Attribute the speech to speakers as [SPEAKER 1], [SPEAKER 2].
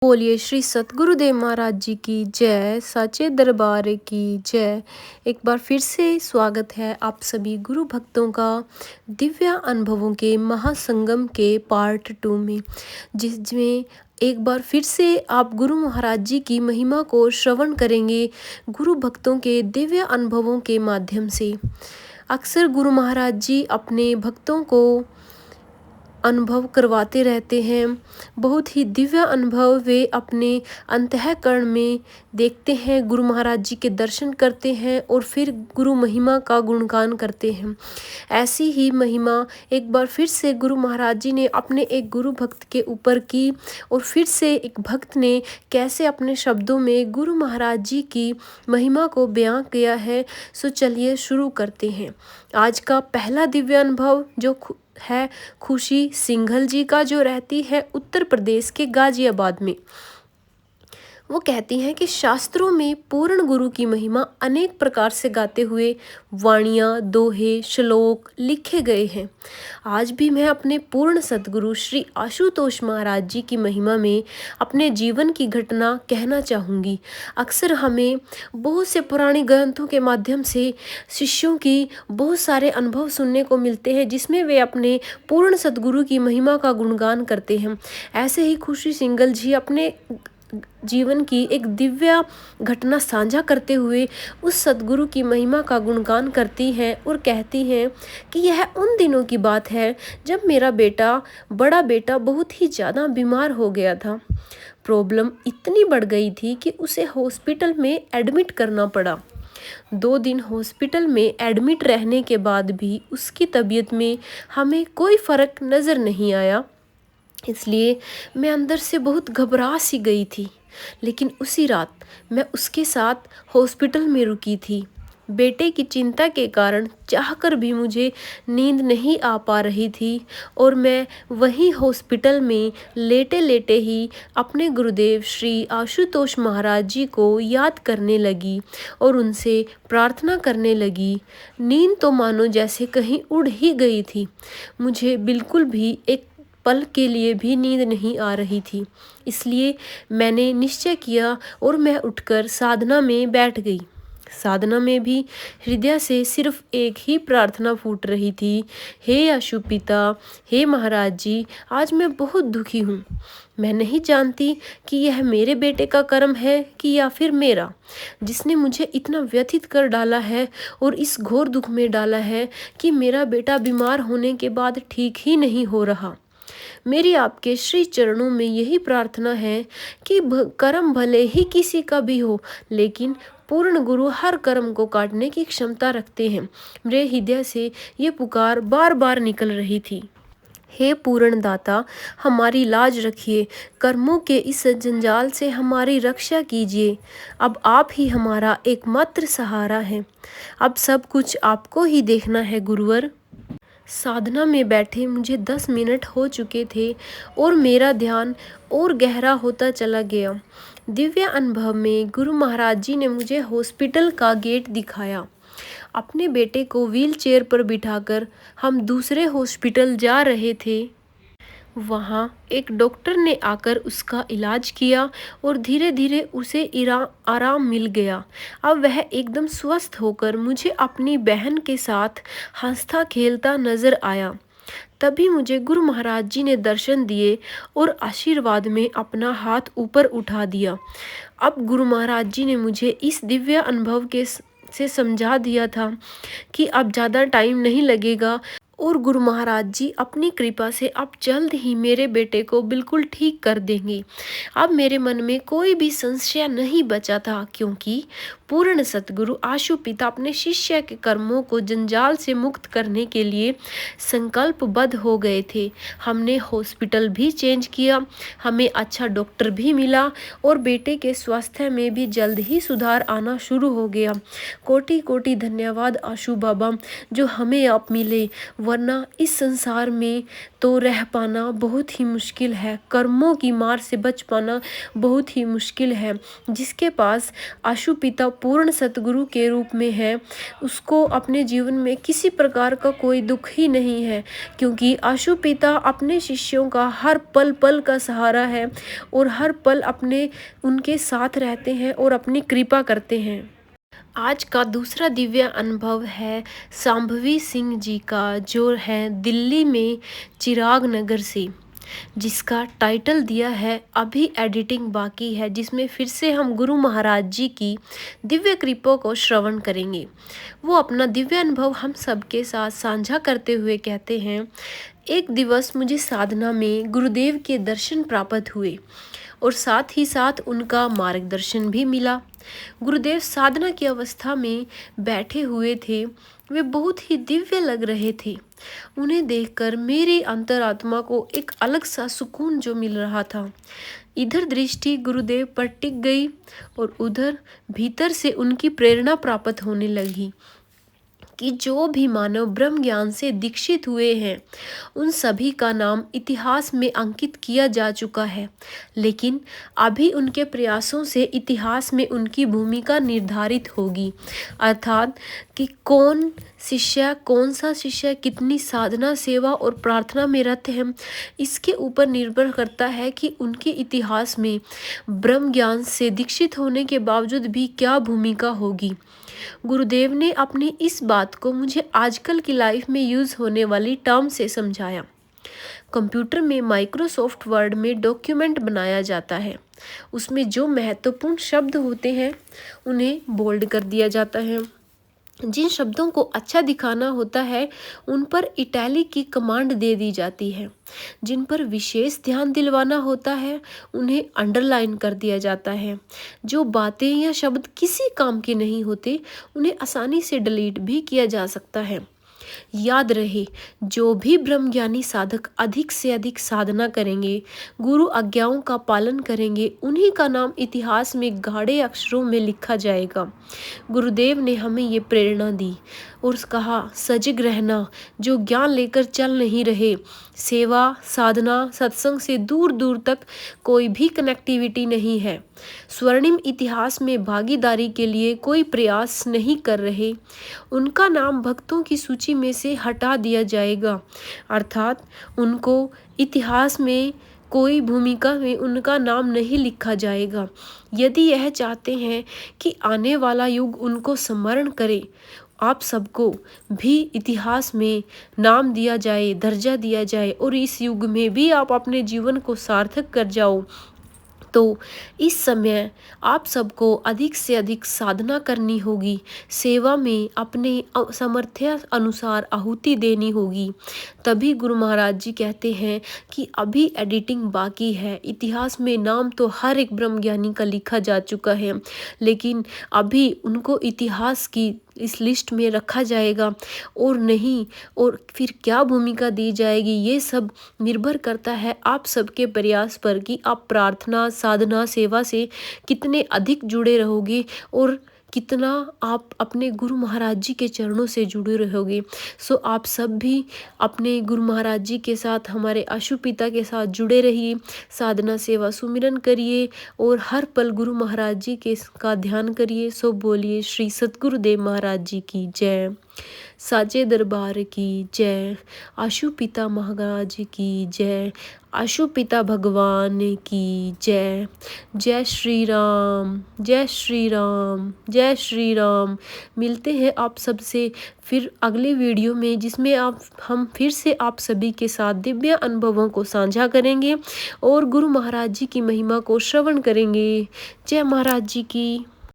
[SPEAKER 1] बोलिए श्री सतगुरुदेव महाराज जी की जय, साचे दरबार की जय। एक बार फिर से स्वागत है आप सभी गुरु भक्तों का दिव्य अनुभवों के महासंगम के पार्ट 2 में, जिसमें एक बार फिर से आप गुरु महाराज जी की महिमा को श्रवण करेंगे गुरु भक्तों के दिव्य अनुभवों के माध्यम से। अक्सर गुरु महाराज जी अपने भक्तों को अनुभव करवाते रहते हैं। बहुत ही दिव्य अनुभव वे अपने अंतःकरण में देखते हैं, गुरु महाराज जी के दर्शन करते हैं और फिर गुरु महिमा का गुणगान करते हैं। ऐसी ही महिमा एक बार फिर से गुरु महाराज जी ने अपने एक गुरु भक्त के ऊपर की और फिर से एक भक्त ने कैसे अपने शब्दों में गुरु महाराज जी की महिमा को बयां किया है। सो चलिए शुरू करते हैं। आज का पहला दिव्य अनुभव जो है खुशी सिंघल जी का, जो रहती है उत्तर प्रदेश के गाजियाबाद में। वो कहती हैं कि शास्त्रों में पूर्ण गुरु की महिमा अनेक प्रकार से गाते हुए वाणियाँ, दोहे, श्लोक लिखे गए हैं। आज भी मैं अपने पूर्ण सतगुरु श्री आशुतोष महाराज जी की महिमा में अपने जीवन की घटना कहना चाहूँगी। अक्सर हमें बहुत से पुराने ग्रंथों के माध्यम से शिष्यों की बहुत सारे अनुभव सुनने को मिलते हैं, जिसमें वे अपने पूर्ण सतगुरु की महिमा का गुणगान करते हैं। ऐसे ही खुशी सिंघल जी अपने जीवन की एक दिव्य घटना साझा करते हुए उस सतगुरु की महिमा का गुणगान करती हैं और कहती हैं कि यह उन दिनों की बात है जब मेरा बड़ा बेटा बहुत ही ज़्यादा बीमार हो गया था। प्रॉब्लम इतनी बढ़ गई थी कि उसे हॉस्पिटल में एडमिट करना पड़ा। 2 दिन हॉस्पिटल में एडमिट रहने के बाद भी उसकी तबीयत में हमें कोई फ़र्क नज़र नहीं आया, इसलिए मैं अंदर से बहुत घबरा सी गई थी। लेकिन उसी रात मैं उसके साथ हॉस्पिटल में रुकी थी। बेटे की चिंता के कारण चाहकर भी मुझे नींद नहीं आ पा रही थी और मैं वहीं हॉस्पिटल में लेटे लेटे ही अपने गुरुदेव श्री आशुतोष महाराज जी को याद करने लगी और उनसे प्रार्थना करने लगी। नींद तो मानो जैसे कहीं उड़ ही गई थी। मुझे बिल्कुल भी एक पल के लिए भी नींद नहीं आ रही थी। इसलिए मैंने निश्चय किया और मैं उठकर साधना में बैठ गई। साधना में भी हृदय से सिर्फ एक ही प्रार्थना फूट रही थी, हे अशुपिता, हे महाराज जी, आज मैं बहुत दुखी हूँ। मैं नहीं जानती कि यह मेरे बेटे का कर्म है कि या फिर मेरा, जिसने मुझे इतना व्यथित कर डाला है और इस घोर दुख में डाला है कि मेरा बेटा बीमार होने के बाद ठीक ही नहीं हो रहा। मेरी आपके श्री चरणों में यही प्रार्थना है कि कर्म भले ही किसी का भी हो, लेकिन पूर्ण गुरु हर कर्म को काटने की क्षमता रखते हैं। मेरे हृदय से ये पुकार बार बार निकल रही थी, हे पूर्ण दाता, हमारी लाज रखिए, कर्मों के इस जंजाल से हमारी रक्षा कीजिए। अब आप ही हमारा एकमात्र सहारा हैं। अब सब कुछ आपको ही देखना है गुरुवर। साधना में बैठे मुझे 10 मिनट हो चुके थे और मेरा ध्यान और गहरा होता चला गया। दिव्य अनुभव में गुरु महाराज जी ने मुझे हॉस्पिटल का गेट दिखाया। अपने बेटे को व्हील चेयर पर बिठाकर हम दूसरे हॉस्पिटल जा रहे थे। वहाँ एक डॉक्टर ने आकर उसका इलाज किया और धीरे धीरे उसे आराम मिल गया। अब वह एकदम स्वस्थ होकर मुझे अपनी बहन के साथ हंसता खेलता नजर आया। तभी मुझे गुरु महाराज जी ने दर्शन दिए और आशीर्वाद में अपना हाथ ऊपर उठा दिया। अब गुरु महाराज जी ने मुझे इस दिव्य अनुभव से समझा दिया था कि अब ज़्यादा टाइम नहीं लगेगा और गुरु महाराज जी अपनी कृपा से अब जल्द ही मेरे बेटे को बिल्कुल ठीक कर देंगे। अब मेरे मन में कोई भी संशय नहीं बचा था, क्योंकि पूर्ण सतगुरु आशुपिता अपने शिष्य के कर्मों को जंजाल से मुक्त करने के लिए संकल्पबद्ध हो गए थे। हमने हॉस्पिटल भी चेंज किया, हमें अच्छा डॉक्टर भी मिला और बेटे के स्वास्थ्य में भी जल्द ही सुधार आना शुरू हो गया। कोटि कोटि धन्यवाद आशु बाबा, जो हमें आप मिले वरना इस संसार में तो रह पाना बहुत ही मुश्किल है, कर्मों की मार से बच पाना बहुत ही मुश्किल है। जिसके पास आशु पिता पूर्ण सतगुरु के रूप में है, उसको अपने जीवन में किसी प्रकार का कोई दुख ही नहीं है, क्योंकि आशु पिता अपने शिष्यों का हर पल पल का सहारा है और हर पल अपने उनके साथ रहते हैं और अपनी कृपा करते हैं। आज का दूसरा दिव्य अनुभव है सांभवी सिंह जी का, जो है दिल्ली में चिराग नगर से, जिसका टाइटल दिया है अभी एडिटिंग बाकी है, जिसमें फिर से हम गुरु महाराज जी की दिव्य कृपा को श्रवण करेंगे। वो अपना दिव्य अनुभव हम सबके साथ साझा करते हुए कहते हैं, एक दिवस मुझे साधना में गुरुदेव के दर्शन प्राप्त हुए और साथ ही साथ उनका मार्गदर्शन भी मिला। गुरुदेव साधना की अवस्था में बैठे हुए थे, वे बहुत ही दिव्य लग रहे थे। उन्हें देखकर मेरी अंतरात्मा को एक अलग सा सुकून जो मिल रहा था। इधर दृष्टि गुरुदेव पर टिक गई और उधर भीतर से उनकी प्रेरणा प्राप्त होने लगी कि जो भी मानव ब्रह्म ज्ञान से दीक्षित हुए हैं, उन सभी का नाम इतिहास में अंकित किया जा चुका है, लेकिन अभी उनके प्रयासों से इतिहास में उनकी भूमिका निर्धारित होगी। अर्थात कि कौन सा शिष्य कितनी साधना, सेवा और प्रार्थना में रत है, इसके ऊपर निर्भर करता है कि उनके इतिहास में ब्रह्म ज्ञान से दीक्षित होने के बावजूद भी क्या भूमिका होगी। गुरुदेव ने अपनी इस बात को मुझे आजकल की लाइफ में यूज़ होने वाली टर्म से समझाया। कंप्यूटर में माइक्रोसॉफ्ट वर्ड में डॉक्यूमेंट बनाया जाता है, उसमें जो महत्वपूर्ण शब्द होते हैं उन्हें बोल्ड कर दिया जाता है। जिन शब्दों को अच्छा दिखाना होता है उन पर इटैलिक की कमांड दे दी जाती है। जिन पर विशेष ध्यान दिलवाना होता है उन्हें अंडरलाइन कर दिया जाता है। जो बातें या शब्द किसी काम के नहीं होते उन्हें आसानी से डिलीट भी किया जा सकता है। याद रहे, जो भी ब्रह्मज्ञानी साधक अधिक से अधिक साधना करेंगे, गुरु आज्ञाओं का पालन करेंगे, उन्हीं का नाम इतिहास में गाढ़े अक्षरों में लिखा जाएगा। गुरुदेव ने हमें ये प्रेरणा दी और कहा, सजग रहना, जो ज्ञान लेकर चल नहीं रहे, सेवा, साधना, सत्संग से दूर दूर तक कोई भी कनेक्टिविटी नहीं है, स्वर्णिम इतिहास में भागीदारी के लिए कोई प्रयास नहीं कर रहे, उनका नाम भक्तों की सूची में से हटा दिया जाएगा। अर्थात उनको इतिहास में कोई भूमिका में उनका नाम नहीं लिखा जाएगा। यदि यह चाहते हैं कि आने वाला युग उनको स्मरण करे, आप सबको भी इतिहास में नाम दिया जाए, दर्जा दिया जाए और इस युग में भी आप अपने जीवन को सार्थक कर जाओ, तो इस समय आप सबको अधिक से अधिक साधना करनी होगी, सेवा में अपने सामर्थ्य अनुसार आहुति देनी होगी। तभी गुरु महाराज जी कहते हैं कि अभी एडिटिंग बाकी है। इतिहास में नाम तो हर एक ब्रह्मज्ञानी का लिखा जा चुका है, लेकिन अभी उनको इतिहास की इस लिस्ट में रखा जाएगा और नहीं, और फिर क्या भूमिका दी जाएगी, ये सब निर्भर करता है आप सबके प्रयास पर कि आप प्रार्थना, साधना, सेवा से कितने अधिक जुड़े रहोगे और कितना आप अपने गुरु महाराज जी के चरणों से जुड़े रहोगे। सो आप सब भी अपने गुरु महाराज जी के साथ, हमारे आशु पिता के साथ जुड़े रहिए, साधना, सेवा, सुमिरन करिए और हर पल गुरु महाराज जी के का ध्यान करिए। सो बोलिए श्री सतगुरुदेव महाराज जी की जय, साचे दरबार की जय, आशु पिता महाराज की जय, आशु पिता भगवान की जय। जय श्री राम, जय श्री राम, जय श्री राम। मिलते हैं आप सबसे फिर अगले वीडियो में, जिसमें हम फिर से आप सभी के साथ दिव्य अनुभवों को साझा करेंगे और गुरु महाराज जी की महिमा को श्रवण करेंगे। जय महाराज जी की।